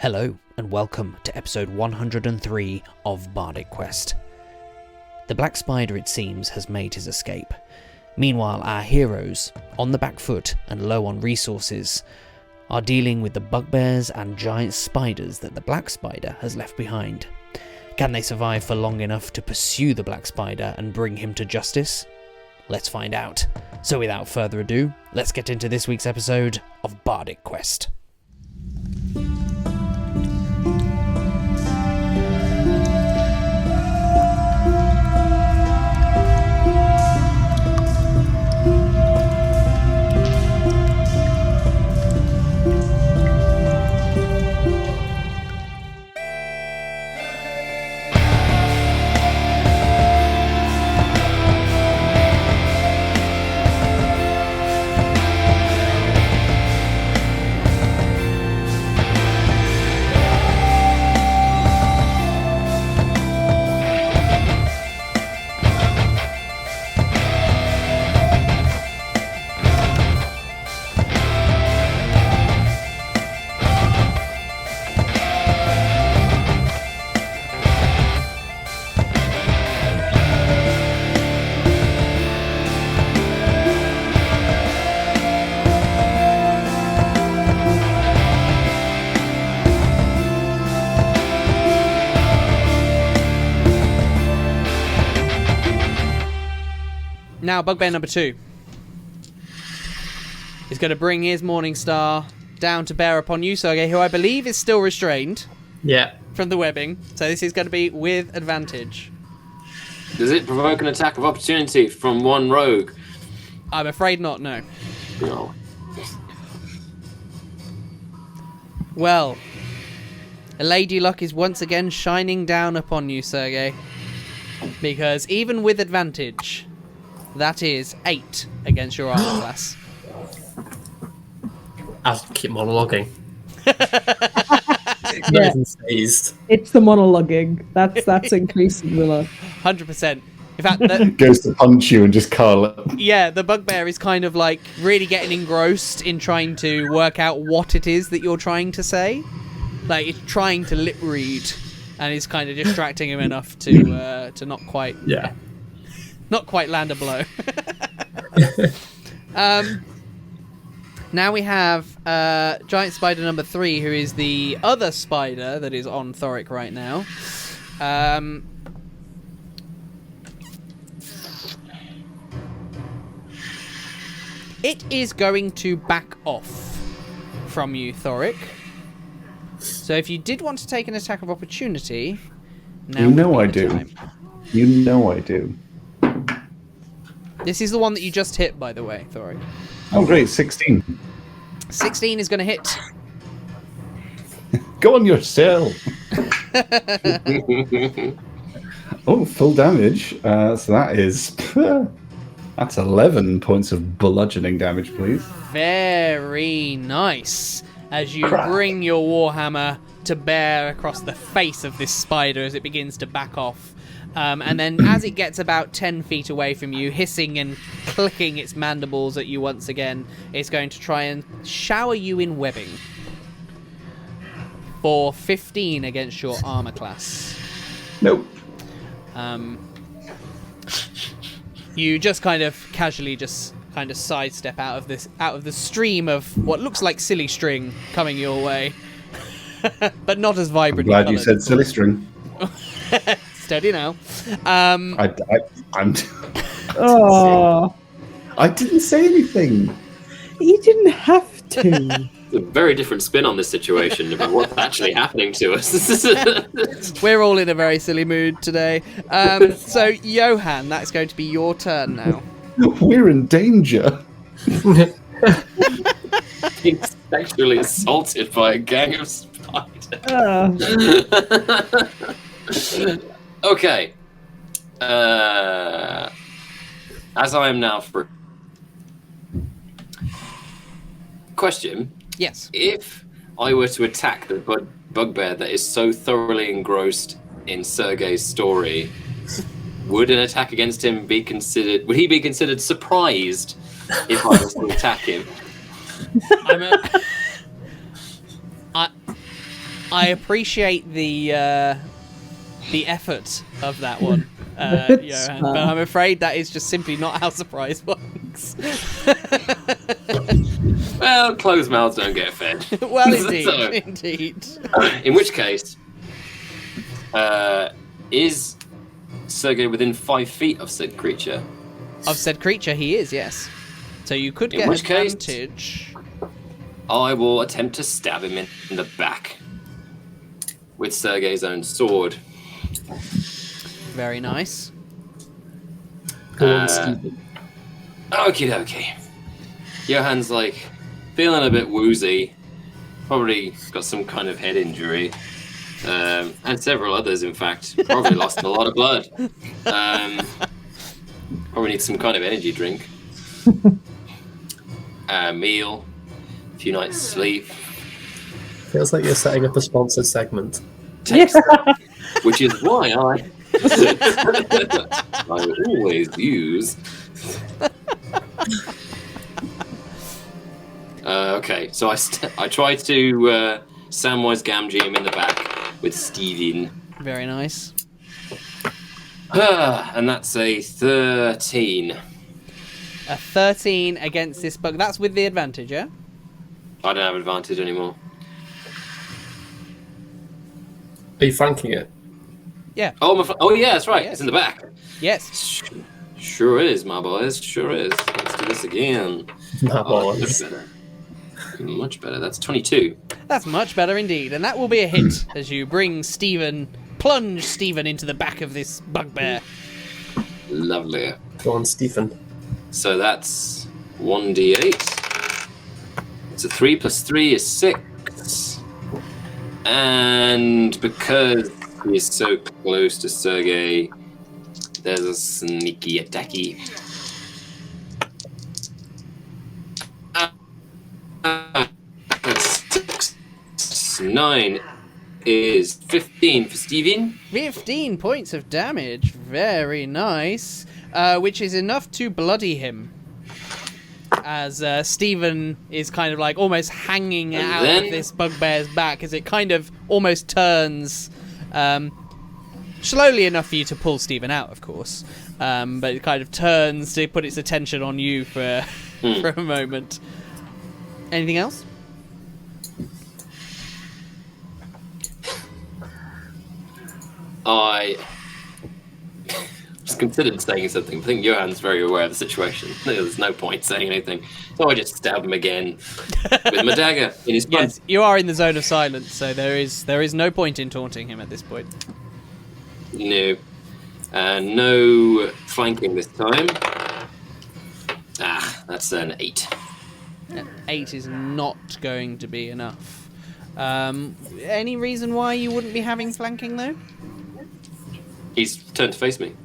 Hello, and welcome to episode 103 of Bardic Quest. The Black Spider, it seems, has made his escape. Meanwhile, our heroes, on the back foot and low on resources, are dealing with the bugbears and giant spiders that the Black Spider has left behind. Can they survive for long enough to pursue the Black Spider and bring him to justice? Let's find out. So without further ado, let's get into this week's episode of Bardic Quest. Now, bugbear number 2 is going to bring his Morning Star down to bear upon you, Sergei, who I believe is still restrained. Yeah. From the webbing. So this is going to be with advantage. Does it provoke an attack of opportunity from one rogue? I'm afraid not, no. No. Well, Lady Luck is once again shining down upon you, Sergei. Because even with advantage, that is 8 against your armor class. I'll keep monologuing. Yeah. Phased. It's the monologuing. That's increasing the luck. 100%. In fact, goes to punch you and just curl it. yeah, the bugbear is kind of like really getting engrossed in trying to work out what it is that you're trying to say. Like, it's trying to lip read, and it's kind of distracting him enough to not quite... Yeah. Not quite land a blow. Now we have giant spider number 3, who is the other spider that is on Thorik right now. It is going to back off from you, Thorik. So if you did want to take an attack of opportunity, now You know I would be the do. time. You know I do. This is the one that you just hit, by the way, Thorik. Oh, great, 16. 16 is going to hit. Go on your cell. Oh, full damage. So that is... That's 11 points of bludgeoning damage, please. Very nice. As you bring your warhammer to bear across the face of this spider as it begins to back off. And then as it gets about 10 feet away from you, hissing and clicking its mandibles at you once again, it's going to try and shower you in webbing. For 15 against your armor class. Nope. You just kind of casually sidestep out of the stream of what looks like silly string coming your way. But not as I'm vibrant. glad you said silly string. Steady now. I'm... Oh, I didn't say anything. you didn't have to. It's a very different spin on this situation about what's actually happening to us. We're all in a very silly mood today. So, Johann, that's going to be your turn now. We're in danger. Being sexually assaulted by a gang of spiders. Okay. As I am now free. Question. Yes. If I were to attack the bugbear that is so thoroughly engrossed in Sergei's story, would an attack against him be considered... Would he be considered surprised if I was to attack him? I appreciate the effort of that one, Johann, but I'm afraid that is just simply not how surprise works. Well, closed mouths don't get fed. Well, indeed, So, indeed. in which case, is Sergei within 5 feet of said creature? Of said creature, he is, yes. So you could In get which case- advantage. I will attempt to stab him in the back with Sergei's own sword. Very nice. Go on, Stephen. Okie dokie. Johann's like feeling a bit woozy. Probably got some kind of head injury. And several others, in fact. Probably lost a lot of blood. Probably needs some kind of energy drink. Meal. A few nights sleep. Feels like you're setting up a sponsored segment. Text, which is why I always use. Okay, so I tried to Samwise Gamgee him in the back with Steven. Very nice. And that's a 13. A 13 against this bug. That's with the advantage, yeah? I don't have advantage anymore. Are you flanking it? Yeah. Oh yeah, that's right. Yes. It's in the back. Yes. Sure is, my boys. Sure is. Let's do this again. My Oh, boys. that's better. Much better. That's 22. That's much better indeed. And that will be a hit as you plunge Stephen into the back of this bugbear. Lovely. Go on, Stephen. So that's 1d8. It's a 3 plus 3 is 6. And because he's so close to Sergei, there's a sneaky attacky. 9 is 15 for Steven. 15 points of damage. Very nice. Which is enough to bloody him. As Stephen is kind of like almost hanging And out then- of this bugbear's back as it kind of almost turns slowly enough for you to pull Stephen out, of course. But it kind of turns to put its attention on you for, for a moment. Anything else? I was considered saying something. I think Johann's very aware of the situation. There's no point saying anything. So I just stab him again with my dagger in his front. Yes, you are in the zone of silence, so there is no point in taunting him at this point. No. No flanking this time. That's an 8. 8 is not going to be enough. Any reason why you wouldn't be having flanking, though? He's turned to face me.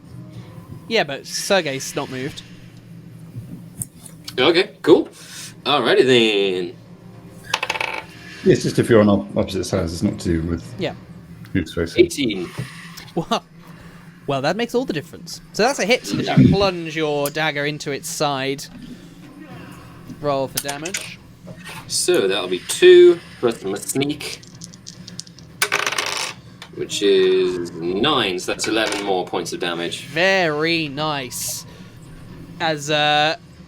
Yeah, but Sergei's not moved. Okay, cool. Alrighty then. It's just if you're on opposite sides, it's not to do with Yeah. who's facing. 18. Well, that makes all the difference. So that's a hit as you plunge your dagger into its side. Roll for damage. So that'll be 2 plus my sneak, which is 9. So that's 11 more points of damage. Very nice. As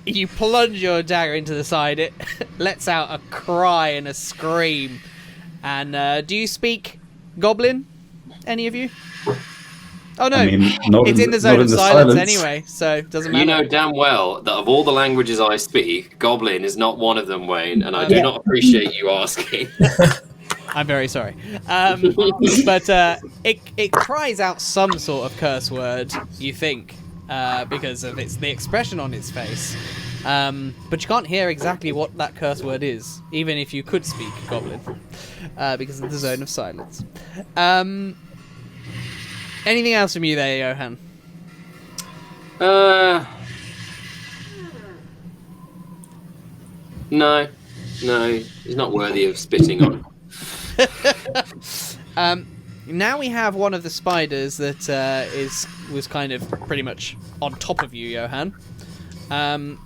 you plunge your dagger into the side, it lets out a cry and a scream. And do you speak Goblin? Any of you? Oh no, I mean, not it's in the not zone in of the silence anyway, so it doesn't matter. You know damn well that of all the languages I speak, Goblin is not one of them, Wayne, and I do not appreciate you asking. I'm very sorry. But it cries out some sort of curse word, you think, because of the expression on its face. But you can't hear exactly what that curse word is, even if you could speak Goblin, because of the zone of silence. Anything else from you there, Johann? No, he's not worthy of spitting on. Now we have one of the spiders that was kind of pretty much on top of you, Johann. And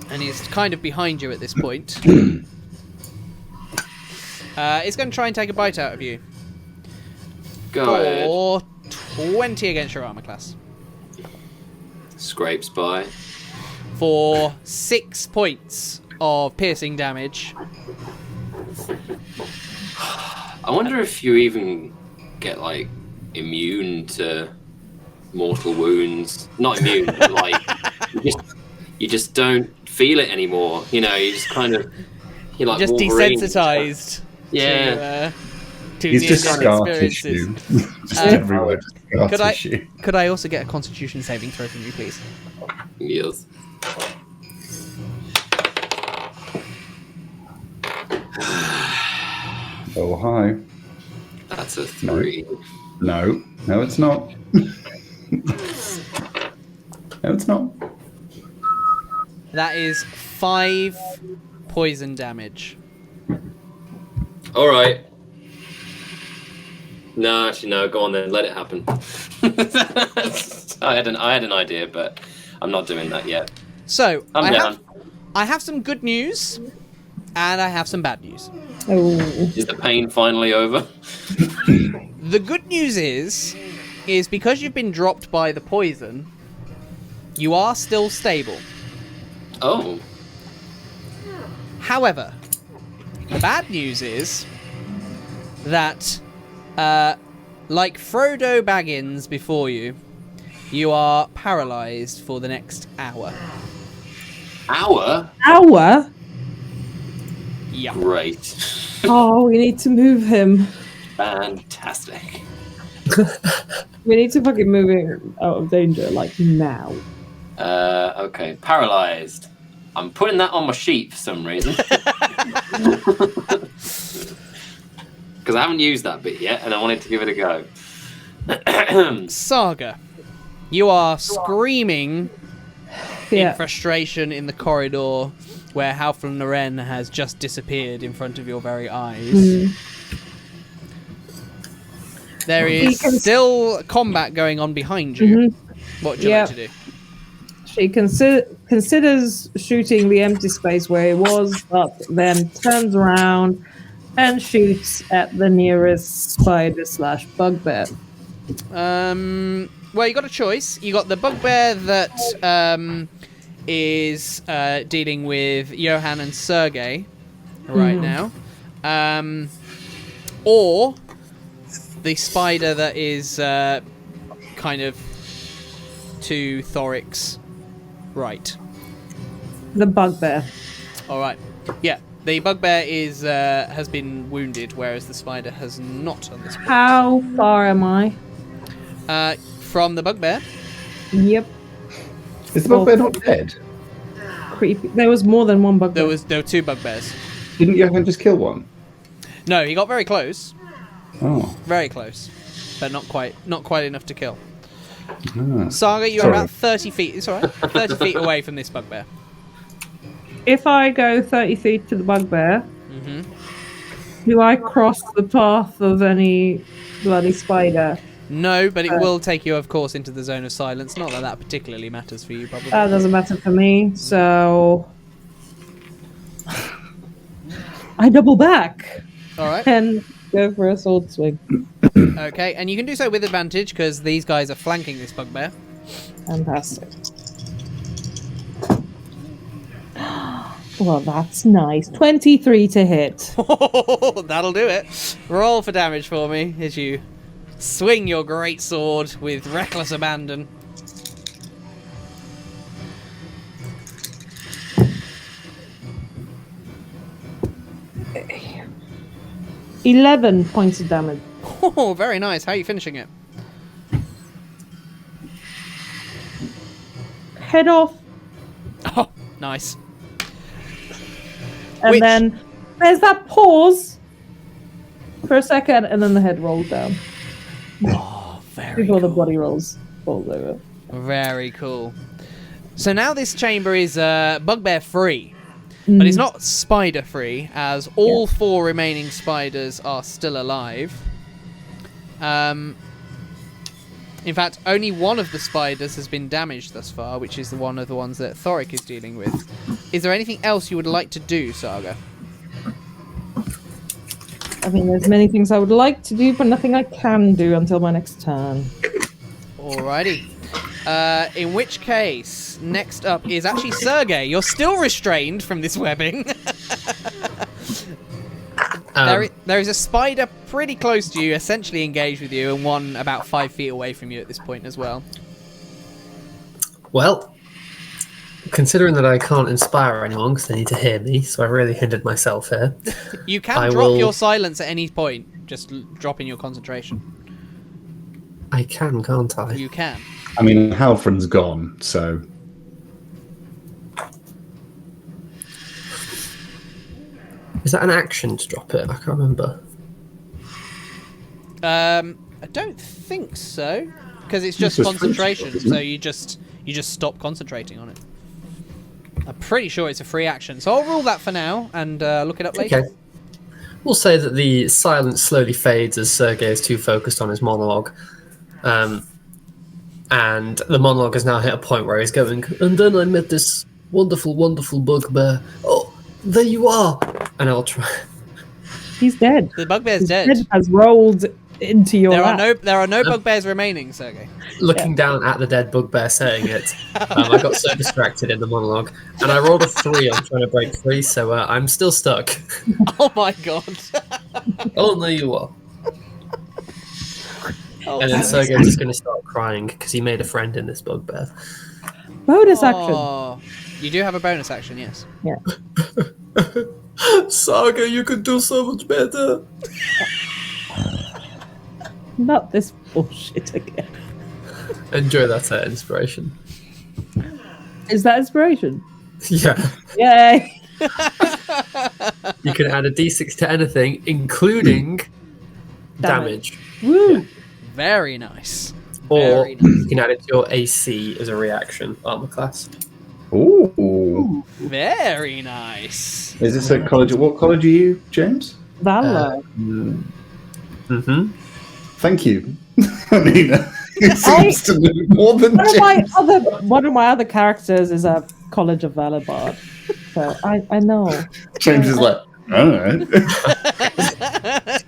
he's kind of behind you at this point. It's going to try and take a bite out of you. Go ahead. For 20 against your armor class. Scrapes by. For 6 points of piercing damage. I wonder if you even get, like, immune to mortal wounds. Not immune, but, like, you just don't feel it anymore. You know, you just kind of... You're like Just Wolverine. desensitized. Yeah. To He's just near-death scar experiences. tissue. Just everywhere. Just scar Could I tissue. could I also get a Constitution saving throw from you, please? Yes. Oh, hi. That's a 3. No, it's not. No, it's not. That is 5 poison damage. Alright. No, actually, no. Go on then. Let it happen. I had an idea, but I'm not doing that yet. So, I'm down. I have some good news, and I have some bad news. Oh. Is the pain finally over? The good news is because you've been dropped by the poison, you are still stable. Oh. However, the bad news is that, like Frodo Baggins before you, you are paralysed for the next hour. Hour? Hour? Yeah. Great. Oh, we need to move him. Fantastic. We need to fucking move him out of danger, like, now. Okay. Paralysed. I'm putting that on my sheet for some reason. Because I haven't used that bit yet, and I wanted to give it a go. Saga, you are screaming in Yeah. frustration in the corridor where Halfling Loren has just disappeared in front of your very eyes. There is still combat going on behind you. What would you like to do? She considers shooting the empty space where he was, but then turns around and shoots at the nearest spider/bugbear. Well, you got a choice. You got the bugbear that is dealing with Johann and Sergei right now, or the spider that is kind of to Thorik's right. The bugbear. All right. Yeah, the bugbear is has been wounded, whereas the spider has not on this point. How far am I? From the bugbear. Yep. Is the bugbear not dead? Creepy. There was more than one bugbear. There were 2 bugbears. Didn't Johann just kill one? No, he got very close. Oh. Very close, but not quite enough to kill. Ah. Saga, you're Sorry. about 30 feet. It's all right. 30 feet away from this bugbear. If I go 30 feet to the bugbear, do I cross the path of any bloody spider? No, but it will take you, of course, into the zone of silence. Not that that particularly matters for you, probably. That doesn't matter for me, so I double back All right. and go for a sword swing. Okay, and you can do so with advantage because these guys are flanking this bugbear. Fantastic. Well, that's nice. 23 to hit. That'll do it. Roll for damage for me as you swing your great sword with reckless abandon. Okay. 11 points of damage. Oh, very nice. How are you finishing it? Head off, Oh, nice. and Which- then there's that pause for a second, and then the head rolls down Oh, very before the cool. body falls over. Very cool. So now this chamber is bugbear free, but it's not spider free, as all 4 remaining spiders are still alive. In fact, only one of the spiders has been damaged thus far, which is one of the ones that Thorik is dealing with. Is there anything else you would like to do, Saga? I mean, there's many things I would like to do, but nothing I can do until my next turn. Alrighty. In which case, next up is actually Sergei. You're still restrained from this webbing. There is a spider pretty close to you, essentially engaged with you, and one about 5 feet away from you at this point as well. Well, considering that I can't inspire anyone because they need to hear me, so I really hindered myself here. You can drop your silence at any point, just dropping your concentration. I can, can't I? You can. I mean, Halfrin's gone, so... Is that an action to drop it? I can't remember. I don't think so, because it's just concentration. So you just stop concentrating on it. I'm pretty sure it's a free action, so I'll rule that for now and look it up later. Okay. We'll say that the silence slowly fades as Sergei is too focused on his monologue. And the monologue has now hit a point where he's going, and then I met this wonderful, wonderful bugbear. Oh, there you are! And I'll try. He's dead. The bugbear's His dead. head has rolled into your lap. There are no bugbears remaining, Sergei. Looking down at the dead bugbear saying it, I got so distracted in the monologue. And I rolled a 3 on trying to break free, so I'm still stuck. Oh my god. Oh, there you are. Oh, And then Sergei's just going to start crying because he made a friend in this bugbear. Bonus action. Oh, you do have a bonus action, yes. Yeah. Saga, you could do so much better. Not this bullshit again. Enjoy that inspiration. Is that inspiration? Yeah. Yay! You can add a d6 to anything, including damage. Woo! Very nice. Or Very nice. you can add it to your AC as a reaction, armor class. Ooh. Very nice. Is this a college? What college are you, James? Valor. Mm-hmm. Thank you, Annina. It seems to know more than James. One of my other characters is a College of Valor bard. So I know. James is like, all right.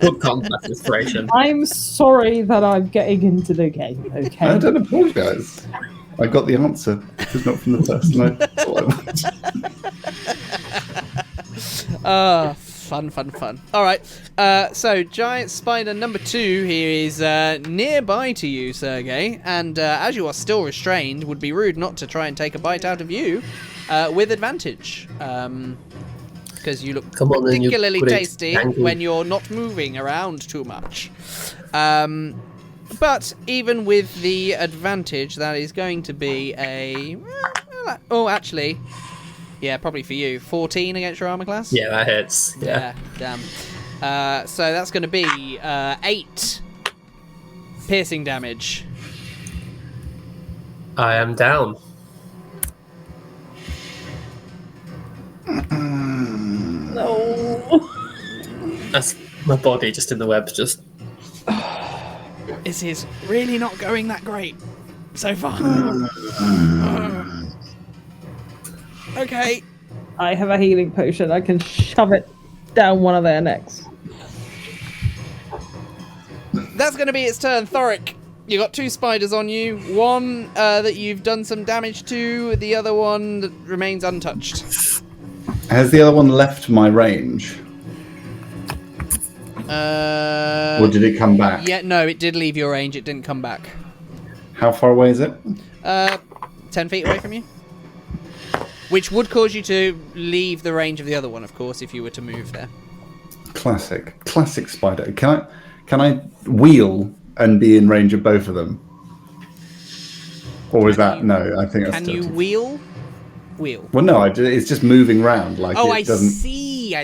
Good combat inspiration. I'm sorry that I'm getting into the game, okay? I don't apologise. I got the answer. It's not from the person I thought I would. Fun. All right. So giant spider number 2 here is nearby to you, Sergei, and as you are still restrained, would be rude not to try and take a bite out of you with advantage. Because you look particularly tasty when you're not moving around too much. But even with the advantage, that is going to be a... Oh, actually... Yeah, probably for you. 14 against your armor class? Yeah, that hits. Yeah. Damn. So that's going to be 8 piercing damage. I am down. No. That's my body just in the web, just... This is really not going that great so far. Okay. I have a healing potion. I can shove it down one of their necks. That's going to be its turn. Thorik, you got 2 spiders on you. One that you've done some damage to. The other one that remains untouched. Has the other one left my range? Or did it come back? Yeah, no, it did leave your range. It didn't come back. How far away is it? 10 feet away from you. Which would cause you to leave the range of the other one, of course, if you were to move there. Classic spider. Can I wheel and be in range of both of them? Or is that no? I think that's. Can you wheel? Wheel. Well, no. It's just moving around. Like Oh, it I doesn't... see.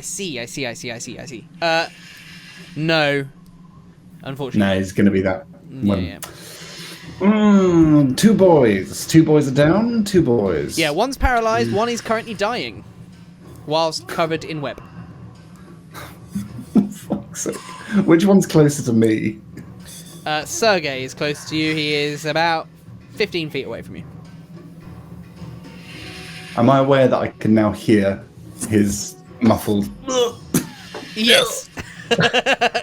No. Unfortunately. No, it's going to be that one. Yeah. 2 boys. 2 boys are down. 2 boys. Yeah, one's paralyzed, one is currently dying, whilst covered in web. Fuck's sake. Which one's closer to me? Sergei is close to you. He is about 15 feet away from you. Am I aware that I can now hear his muffled... Yes.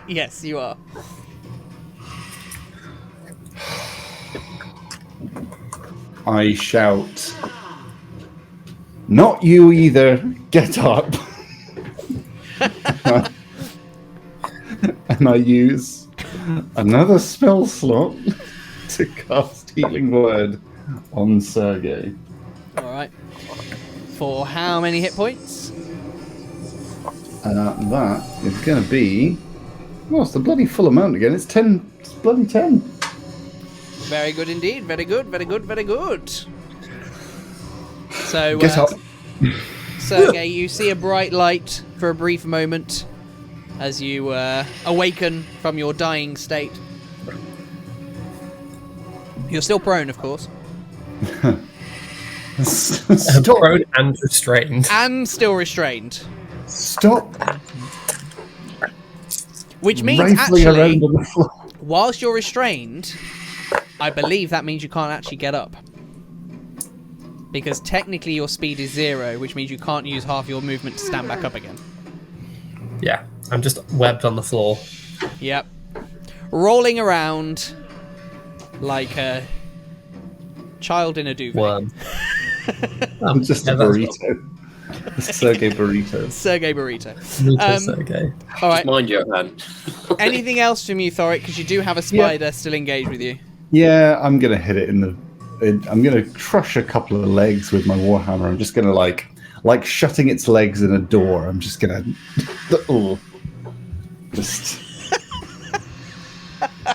Yes, you are. I shout, "Not you either! Get up!" And I use another spell slot to cast Healing Word on Sergei. Alright. For how many hit points? That is going to be... Oh, it's the bloody full amount again. It's 10. It's bloody 10. Very good indeed. Very good, very good, very good. So, Get up. Sergei, you see a bright light for a brief moment as you awaken from your dying state. You're still prone, of course. Stop. Prone and restrained. And still restrained. Stop Which means, rifling around actually, on the floor. whilst you're restrained, I believe that means you can't actually get up. Because technically your speed is 0, which means you can't use half your movement to stand back up again. Yeah, I'm just webbed on the floor. Yep. Rolling around like a child in a duvet. Worm. I'm just a Yeah, that's burrito. A Sergei burrito. Sergei Burrito. Okay. All right. Mind Johann. Anything else from you, Thorik? Because you do have a spider still engaged with you. Yeah, I'm gonna hit it in the. I'm gonna crush a couple of legs with my warhammer. I'm just gonna like shutting its legs in a door. I'm just gonna,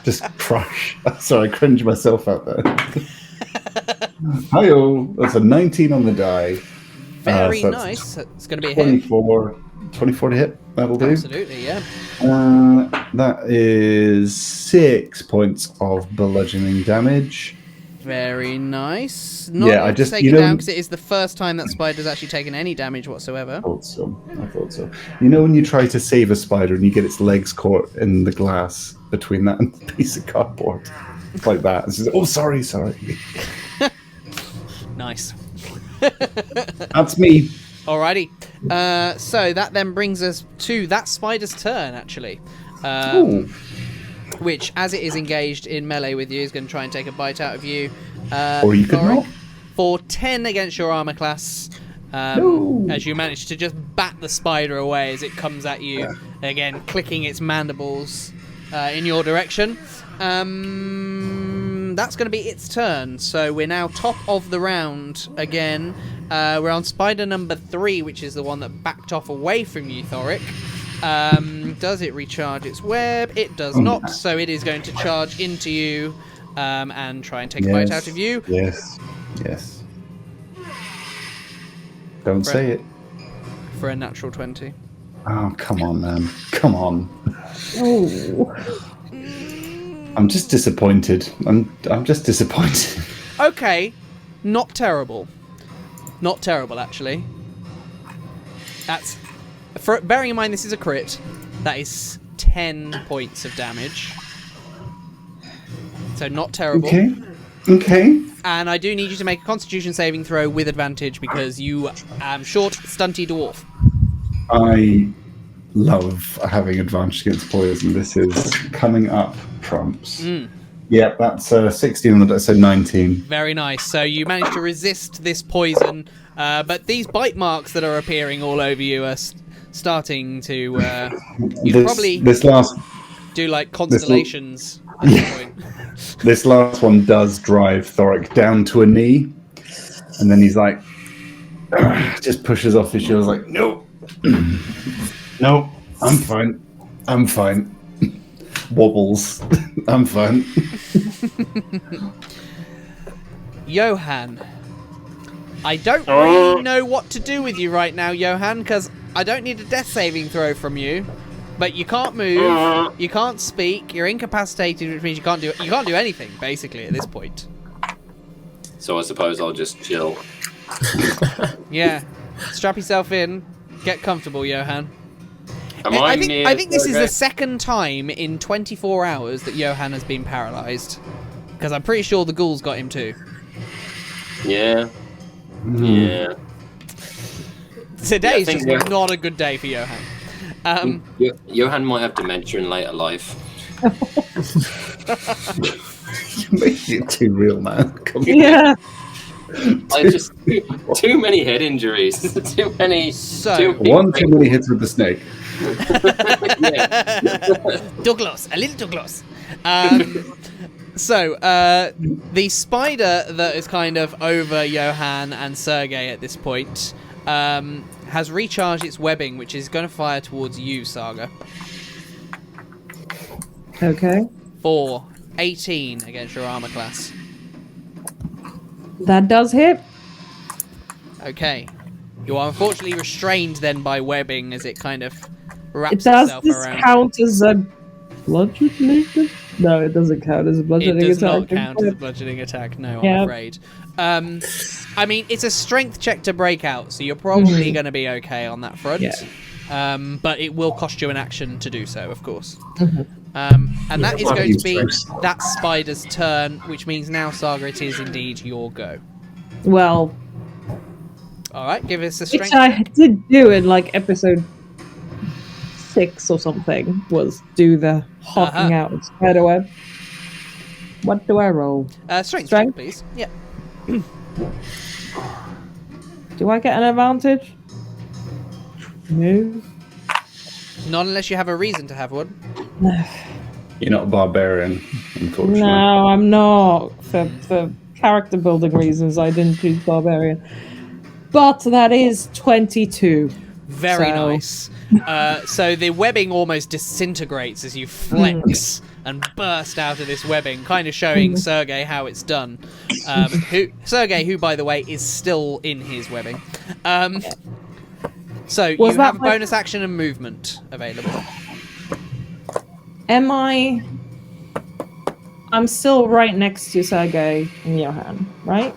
just crush. Sorry, I cringe myself out there. Hi-oh, that's a 19 on the die. Very so that's nice. It's going to be a hit. 24 to hit. That'll do. Absolutely, yeah. That is 6 points of bludgeoning damage. Very nice. Not Yeah, I able to just- take you it know- down because it is the first time that spider's actually taken any damage whatsoever. I thought so. You know when you try to save a spider and you get its legs caught in the glass between that and the piece of cardboard? It's like that. It's just, oh, sorry. Nice. That's me. Alrighty. So that then brings us to that spider's turn, actually. Ooh. Which, as it is engaged in melee with you, is going to try and take a bite out of you. Or you could Thorik, not. For 10 against your armor class. No. As you manage to just bat the spider away as it comes at you, again clicking its mandibles in your direction. That's going to be its turn. So we're now top of the round again. We're on spider number 3, which is the one that backed off away from you, Thorik. Does it recharge its web? It does not. So it is going to charge into you and try and take a bite out of you. Yes. Don't say it. For a natural 20. Oh, come on, man. Come on. Oh. I'm just disappointed. I'm just disappointed. Okay, not terrible. Not terrible, actually. That's... bearing in mind this is a crit, that is 10 points of damage. So not terrible. Okay. And I do need you to make a constitution saving throw with advantage because you short, stunty dwarf. I love having advantage against poison. This is coming up trumps. Yeah, that's 16 on the die, so 19. Very nice. So you manage to resist this poison, but these bite marks that are appearing all over you are starting to... you could probably this last do like constellations at this point. this last one does drive Thorik down to a knee, and then he's like, just pushes off his shield, like, no, no, I'm fine. Wobbles. I'm fine. Johann, I don't really know what to do with you right now, Johann, because I don't need a death saving throw from you. But you can't move, you can't speak, you're incapacitated, which means you can't do anything basically at this point. So I suppose I'll just chill. Yeah, strap yourself in, get comfortable, Johann. I think this is the second time in 24 hours that Johann has been paralysed. Because I'm pretty sure the ghouls got him too. Yeah. Yeah. Today's Yeah, just not a good day for Johann. Johann might have dementia in later life. You're making it too real, man. Come on. Yeah. Just too many head injuries. Too many. So- One too many hits with the snake. Douglas, a little Douglas. So, the spider that is kind of over Johann and Sergei at this point has recharged its webbing, which is going to fire towards you, Saga. Okay. For 18 against your armor class. That does hit. Okay. You are unfortunately restrained then by webbing as it kind of wraps Does itself this around. count as a bludgeoning? No, it doesn't count as a It bludgeoning does attack. not count as a bludgeoning attack, no, Yeah. I'm afraid. I mean, it's a strength check to break out, so you're probably going to be okay on that front. Yeah. But it will cost you an action to do so, of course. Mhm. And that is I've going to used be strength. that spider's turn, which means now, Saga, it is indeed your go. Well, All right, give us a which strength. I did do in like episode 6 or something, was do the hawking out of spiderweb. What do I roll? Strength check, Strength? please. Yeah. Do I get an advantage? No. Not unless you have a reason to have one. You're not a barbarian, unfortunately. No, I'm not. For character building reasons, I didn't choose barbarian. But that is 22. Very So- nice. So the webbing almost disintegrates as you flex and burst out of this webbing, kind of showing Sergei how it's done. Sergei, who by the way is still in his webbing. So Was you that have a my- bonus action and movement available. Am I... I'm still right next to Sergei and Johann, right?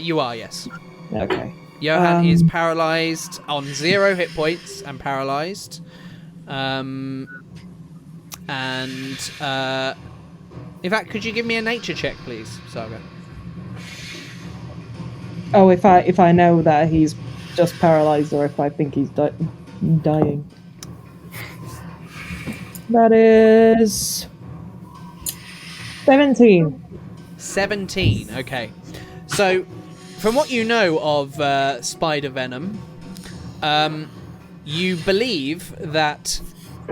You are, yes. Okay. Johann is paralyzed on 0 hit points and paralyzed. In fact, could you give me a nature check, please, Saga? Oh, if I know that he's just paralyzed or if I think he's dying. That is 17. 17, okay. So, from what you know of spider venom, you believe that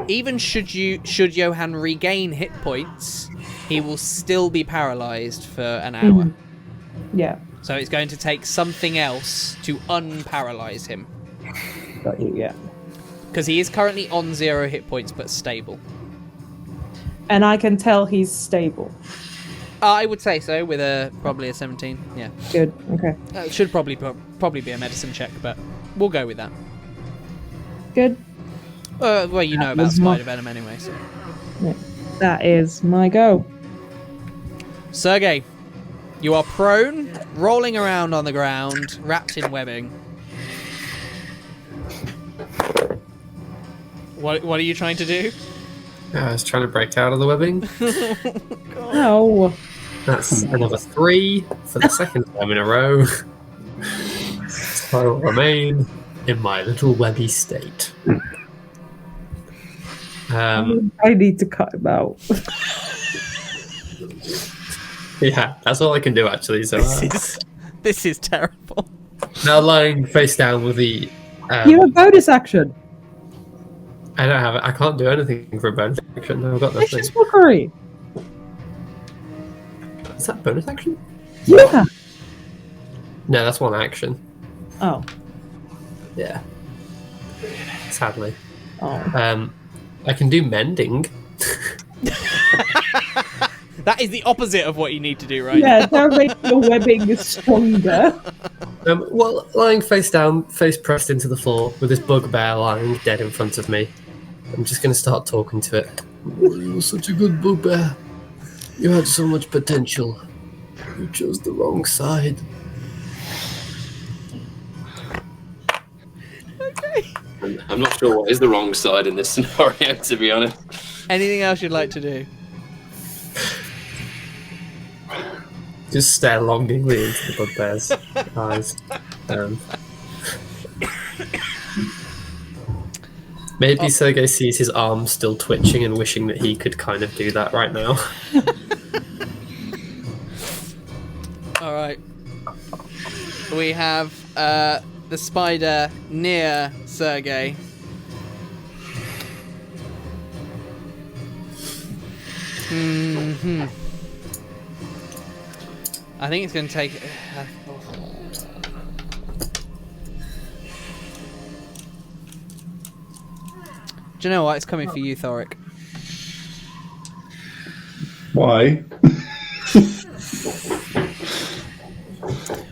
even should Johann regain hit points, he will still be paralyzed for an hour. Yeah, So it's going to take something else to unparalyze him. got you, yeah. Because he is currently on 0 hit points, but stable. And I can tell he's stable. I would say so, with probably a 17. Yeah, Good, okay. it should probably be a medicine check, but we'll go with that. Good. Well, you know about was my- spider venom anyway. So. Yeah. That is my go. Sergei, you are prone, rolling around on the ground, wrapped in webbing. What are you trying to do? I was trying to break out of the webbing. Oh. That's another 3 for the second time in a row. So I will remain in my little webby state. I need to cut him out. Yeah, that's all I can do actually. So This is terrible. now lying face down with the. You have a bonus action. I don't have it. I can't do anything for a bonus action. I've got It's nothing. just mockery. Is that bonus action? Yeah. No, that's one action. Oh. Yeah. Sadly. Oh. I can do mending. That is the opposite of what you need to do right Yeah, don't make the webbing stronger. Well, lying face down, face pressed into the floor, with this bugbear lying dead in front of me. I'm just going to start talking to it. Oh, you were such a good bugbear. You had so much potential. You chose the wrong side. I'm not sure what is the wrong side in this scenario, to be honest. Anything else you'd like to do? Just stare longingly into the bugbear's eyes. Maybe Sergei sees his arm still twitching and wishing that he could kind of do that right now. All right. We have the spider near Sergei. I think it's going to take. Do you know what? It's coming for you, Thorik. Why?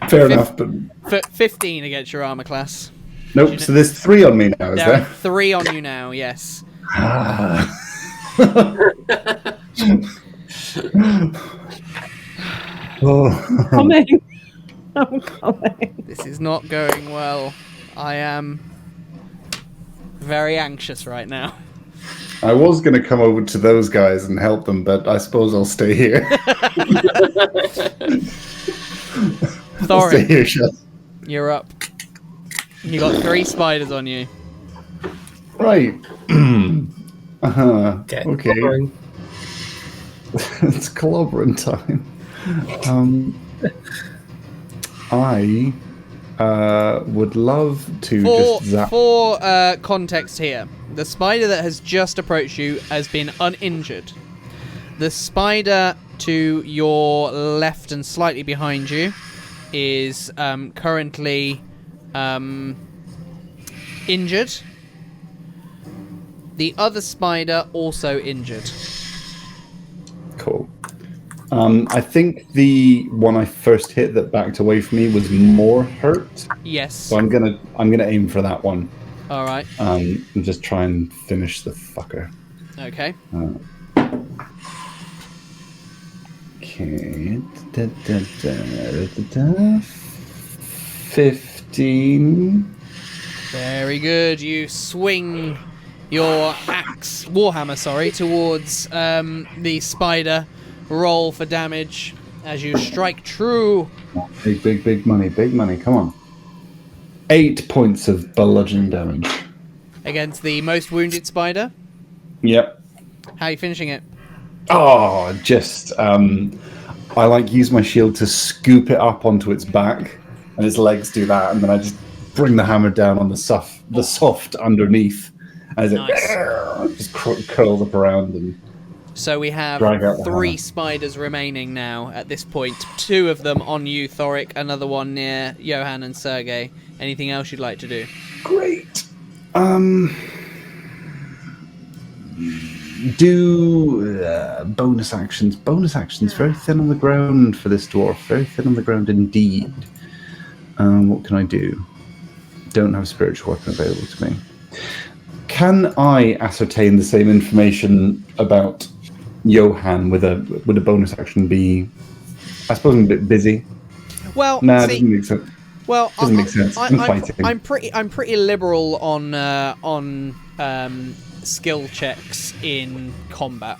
Fair enough, but 15 against your armor class. nope. So there's 3 on me now, is There are there? 3 on you now. Yes. Oh. Coming. I'm coming. This is not going well. I am very anxious right now. I was going to come over to those guys and help them, but I suppose I'll stay here. I'll stay Thorik, here, Shaz. you're up. You got 3 spiders on you. Right. Okay. Clobbering. It's clobbering time. I would love to just zap. For context here, the spider that has just approached you has been uninjured. The spider to your left and slightly behind you is currently injured. The other spider also injured. Cool. I think the one I first hit that backed away from me was more hurt, Yes. so I'm gonna aim for that one. All right. And just try and finish the fucker. Okay. Okay. 15. Very good. You swing your warhammer, towards the spider. Roll for damage as you strike true. Big money. Come on. 8 points of bludgeoning damage. Against the most wounded spider. Yep. How are you finishing it? Oh, just I use my shield to scoop it up onto its back, and its legs do that, and then I just bring the hammer down on the soft underneath, as Nice. it just curls up around and. So we have Drag out the 3 hammer. spiders remaining now at this point. 2 of them on you, Thorik. Another one near Johann and Sergei. Anything else you'd like to do? Great. Do bonus actions. Bonus actions. Very thin on the ground for this dwarf. Very thin on the ground indeed. What can I do? Don't have a spiritual weapon available to me. Can I ascertain the same information about Johann with a bonus action? I suppose I'm a bit busy. Well, Nah, it doesn't make sense. Well, Doesn't make sense. I'm fighting. I'm pretty liberal on skill checks in combat,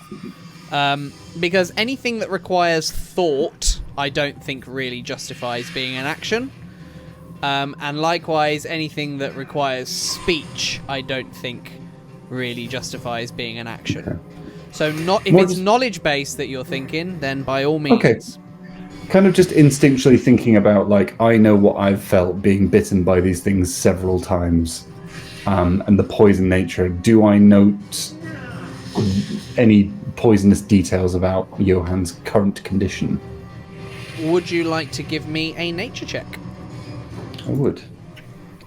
because anything that requires thought, I don't think really justifies being an action, and likewise anything that requires speech, I don't think really justifies being an action. Okay. So if it's knowledge based that you're thinking, then by all means. Okay. Kind of just instinctually thinking about, I know what I've felt being bitten by these things several times, and the poison nature. Do I note any poisonous details about Johann's current condition? Would you like to give me a nature check? I would.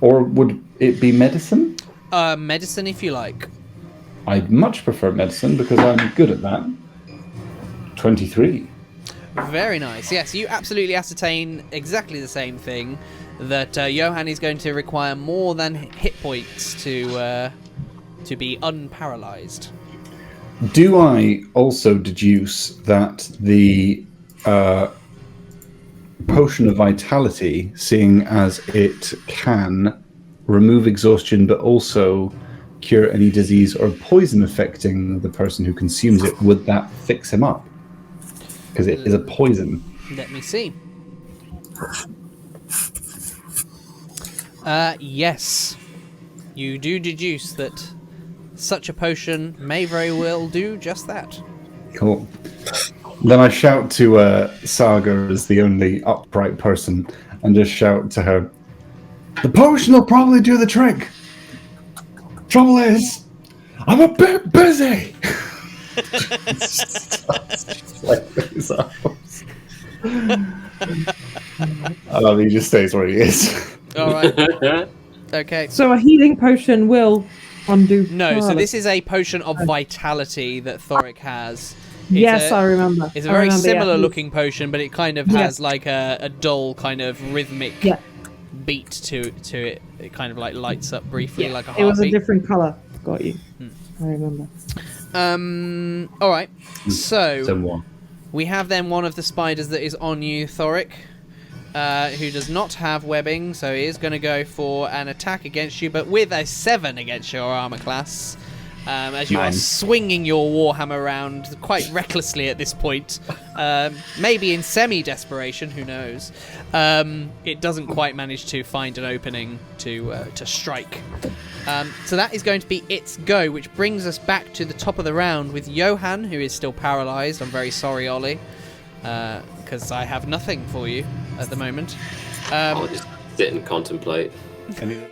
Or would it be medicine? Medicine, if you like. I'd much prefer medicine because I'm good at that. 23. Very nice. Yes, you absolutely ascertain exactly the same thing, that Johann is going to require more than hit points to be unparalyzed. Do I also deduce that the potion of vitality, seeing as it can remove exhaustion but also cure any disease or poison affecting the person who consumes it, would that fix him up? Because it is a poison. Let me see. Yes. You do deduce that such a potion may very well do just that. Cool. Then I shout to Saga as the only upright person, and just shout to her, "The potion will probably do the trick. Trouble is, I'm a bit busy." I love he just stays where he is. All right. Okay. So a healing potion will undo. No, so paralysis. this is a potion of vitality that Thorik has. Yes, I remember. It's a I very remember, similar yeah. looking potion, but it kind of has like a dull kind of rhythmic beat to it. It kind of like lights up briefly like a heartbeat. It was a different color. Got you. I remember. All right. So Somewhat. we have then one of the spiders that is on you, Thorik, who does not have webbing, so he is going to go for an attack against you, but with a 7 against your armor class. As you are swinging your warhammer around quite recklessly at this point, maybe in semi-desperation, who knows? It doesn't quite manage to find an opening to strike. So that is going to be its go, which brings us back to the top of the round with Johann, who is still paralysed. I'm very sorry, Ollie, because I have nothing for you at the moment. I'll just sit and contemplate. And